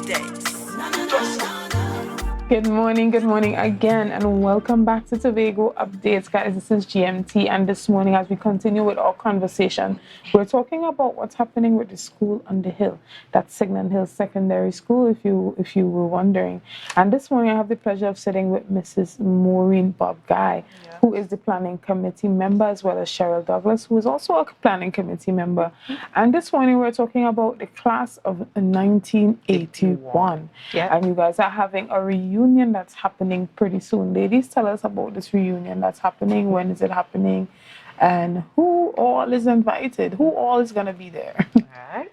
updates. Good morning again, and welcome back to Tobago Updates, guys. This is GMT, and this morning, as we continue with our conversation, we're talking about what's happening with the school on the hill. That's Signal Hill Secondary School, if you were wondering. And this morning, I have the pleasure of sitting with Mrs. Moreen Bobb-Guy, who is the planning committee member, as well as Cheryl Douglas, who is also a planning committee member. And this morning, we're talking about the class of 1981. And you guys are having a reunion that's happening pretty soon. Ladies, tell us about this reunion that's happening. When is it happening? And who all is invited? Who all is going to be there? All right.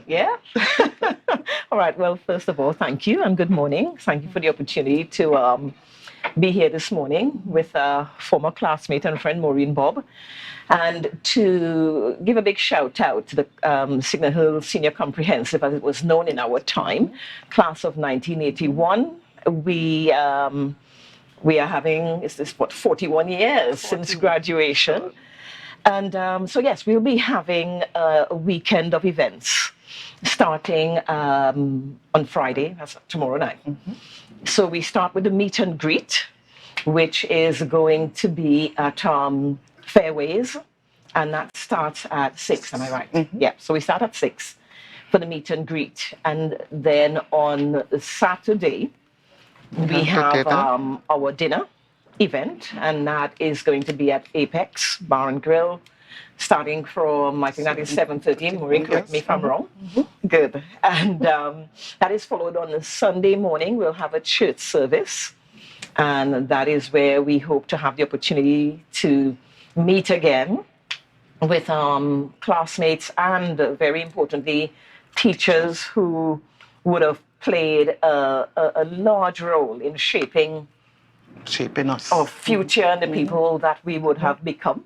Yeah. All right. Well, first of all, thank you and good morning. Thank you for the opportunity to be here this morning with a former classmate and friend, Moreen Bobb, and to give a big shout out to the Signal Hill Senior Comprehensive, as it was known in our time, class of 1981. We are having, 41 years since graduation. And so, yes, we'll be having a weekend of events starting on Friday, that's tomorrow night. So we start with the meet and greet, which is going to be at Fairways, and that starts at 6, am I right? Yeah, so we start at 6 for the meet and greet. And then on Saturday, we have our dinner event, and that is going to be at Apex Bar and Grill, starting from, I think that is 7:30. Maureen, correct me if I'm wrong. Good. And that is followed on a Sunday morning. We'll have a church service, and that is where we hope to have the opportunity to meet again with classmates and, very importantly, teachers who would have played a large role in shaping us, our future and the people that we would have become.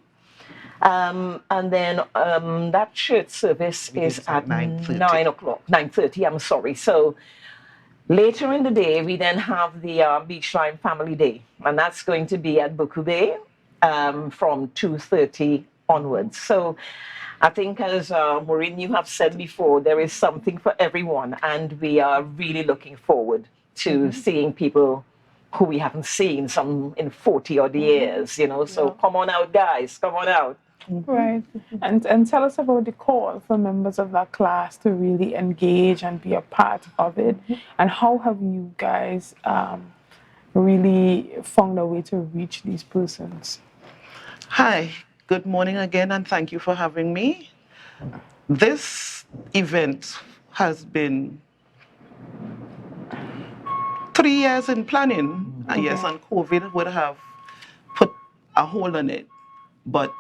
And then that church service is at 9:30, I'm sorry. So later in the day, we then have the Beachline Family Day, and that's going to be at Buku Bay from 2:30 onwards. So I think, as Maureen, you have said before, there is something for everyone, and we are really looking forward to seeing people who we haven't seen some in 40 odd years, so come on out, guys, come on out. Right. And tell us about the call for members of that class to really engage and be a part of it. And how have you guys really found a way to reach these persons? Hi, good morning again, and thank you for having me. This event has been 3 years in planning. Yes, and COVID would have put a hold on it. But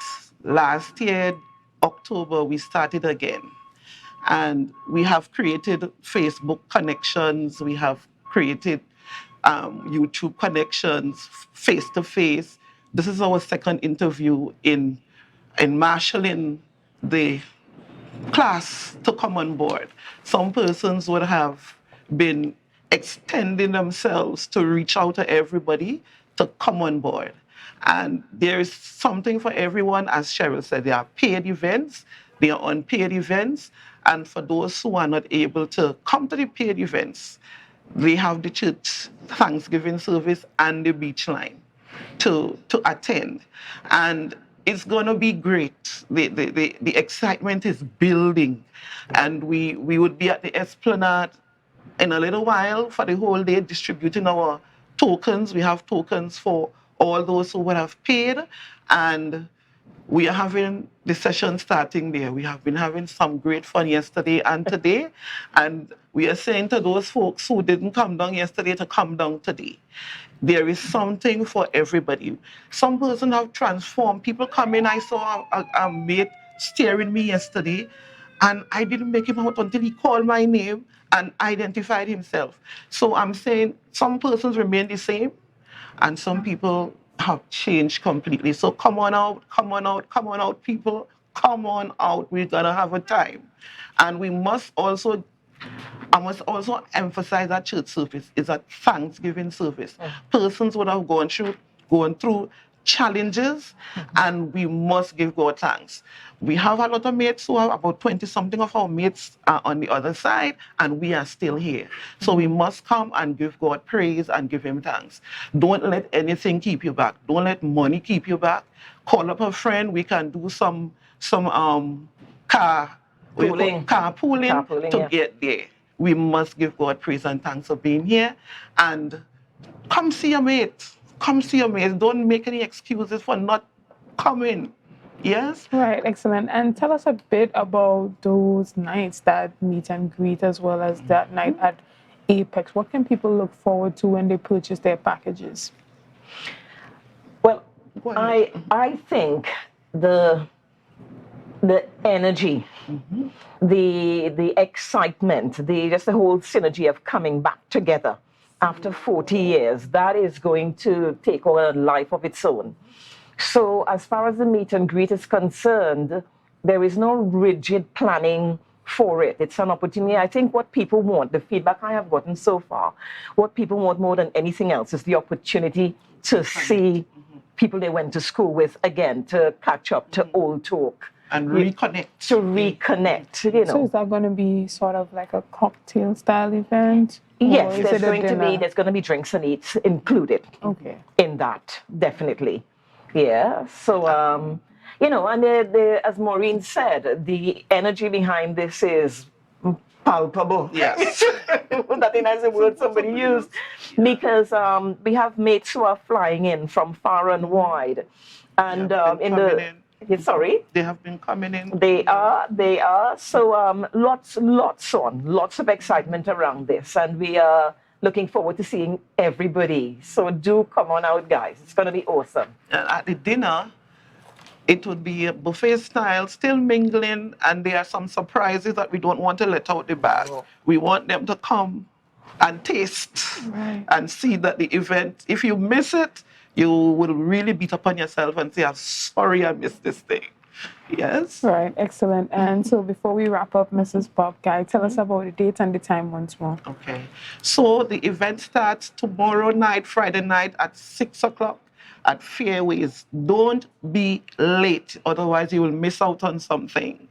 last year, October, we started again. And we have created Facebook connections. We have created YouTube connections, face-to-face. This is our second interview in marshalling the class to come on board. Some persons would have been extending themselves to reach out to everybody to come on board. And there is something for everyone. As Cheryl said, there are paid events, there are unpaid events, and for those who are not able to come to the paid events, they have the church Thanksgiving service and the beach line to attend. And it's going to be great. The excitement is building. And we would be at the Esplanade in a little while for the whole day distributing our tokens. We have tokens for all those who would have paid, and we are having the session starting there. We have been having some great fun yesterday and today, and we are saying to those folks who didn't come down yesterday to come down today. There is something for everybody. Some person have transformed. People come in, I saw a mate staring me yesterday, and I didn't make him out until he called my name and identified himself. So I'm saying some persons remain the same, and some people have changed completely. So come on out, come on out, come on out, people. Come on out. We're going to have a time. And I must also emphasize that church service is a Thanksgiving service. Persons would have gone through challenges, and we must give God thanks. We have a lot of mates who are about 20-something of our mates are on the other side, and we are still here. So we must come and give God praise and give him thanks. Don't let anything keep you back. Don't let money keep you back. Call up a friend. We can do some carpooling to get there. We must give God praise and thanks for being here. And come see your mates. Come see your mates. Don't make any excuses for not coming. Yes? Right, excellent. And tell us a bit about those nights, that meet and greet, as well as that night at Apex. What can people look forward to when they purchase their packages? Well, I think the energy, the excitement, just the whole synergy of coming back together after 40 years, that is going to take on a life of its own. So as far as the meet and greet is concerned, there is no rigid planning for it. It's an opportunity. I think what people want, the feedback I have gotten so far, what people want more than anything else is the opportunity to see people they went to school with again, to catch up, to old talk. And reconnect. To reconnect, you know. So is that going to be sort of like a cocktail style event? Yes, there's going to be drinks and eats included in that, definitely. Yeah, so, you know, and as Moreen said, the energy behind this is palpable. Yes. That is a word somebody used. Because we have mates who are flying in from far and wide. And sorry? They have been coming in. They are. So lots of excitement around this. And we are looking forward to seeing everybody. So do come on out, guys. It's going to be awesome. And at the dinner, it would be a buffet style, still mingling, and there are some surprises that we don't want to let out the bag. We want them to come and taste and see that the event, if you miss it, you will really beat up on yourself and say, I'm sorry I missed this thing. Yes? Right, excellent. And so before we wrap up, Mrs. Bobb-Guy, tell us about the date and the time once more. Okay. So the event starts tomorrow night, Friday night at 6 o'clock at Fairways. Don't be late, otherwise you will miss out on something.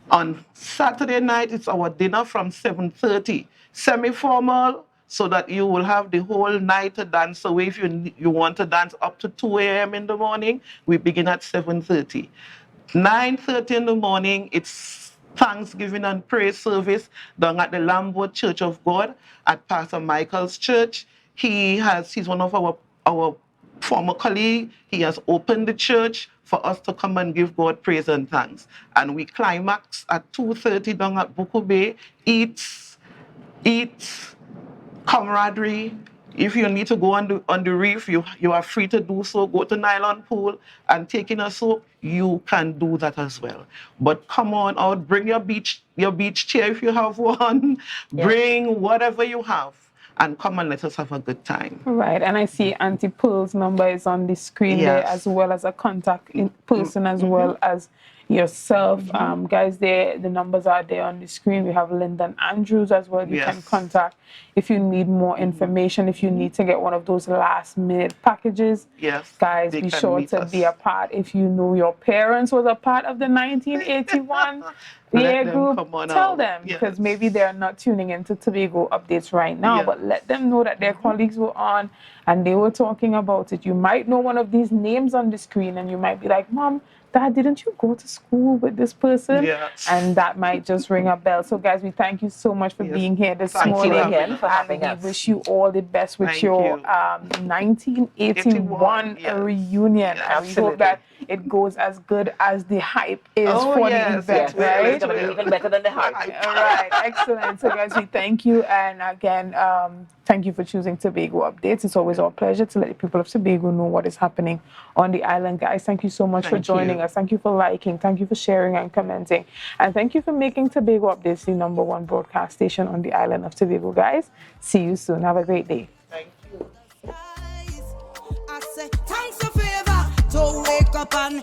On Saturday night, it's our dinner from 7:30. Semi-formal, so that you will have the whole night to dance away. If you want to dance up to 2 a.m. in the morning, we begin at 7:30. 9:30 in the morning, it's Thanksgiving and praise service down at the Lambwood Church of God at Pastor Michael's church. He's one of our former colleague. He has opened the church for us to come and give God praise and thanks. And we climax at 2:30 down at Buku Bay. Eats, camaraderie. If you need to go on the reef, you are free to do so. Go to Nylon Pool and take in a soak. You can do that as well. But come on out, bring your beach chair if you have one. Yes. Bring whatever you have and come and let us have a good time. Right, and I see Auntie Pearl's number is on the screen there, as well as a contact in person, as well as yourself. Guys, the numbers are there on the screen. We have Lyndon Andrews as well. You can contact if you need more information, if you need to get one of those last minute packages. Yes, guys, be sure to be a part. If you know your parents was a part of the 1981 group, tell them, because maybe they're not tuning into Tobago updates right now, but let them know that their colleagues were on and they were talking about it. You might know one of these names on the screen and you might be like, Mom, Dad, didn't you go to school with this person? Yes. And that might just ring a bell. So, guys, we thank you so much for being here this morning. Thank you again for having us. We wish you all the best with your 1981 reunion. And we hope that it goes as good as the hype is for the event, right? It's going to be even better than the hype. All right, excellent. So, guys, we thank you. And again, thank you for choosing Tobago Updates. It's always our pleasure to let the people of Tobago know what is happening on the island. Guys, thank you so much for joining us. Thank you for liking. Thank you for sharing and commenting. And thank you for making Tobago Updates the #1 broadcast station on the island of Tobago, guys. See you soon. Have a great day. Thank you. I say, thanks a favor to wake up and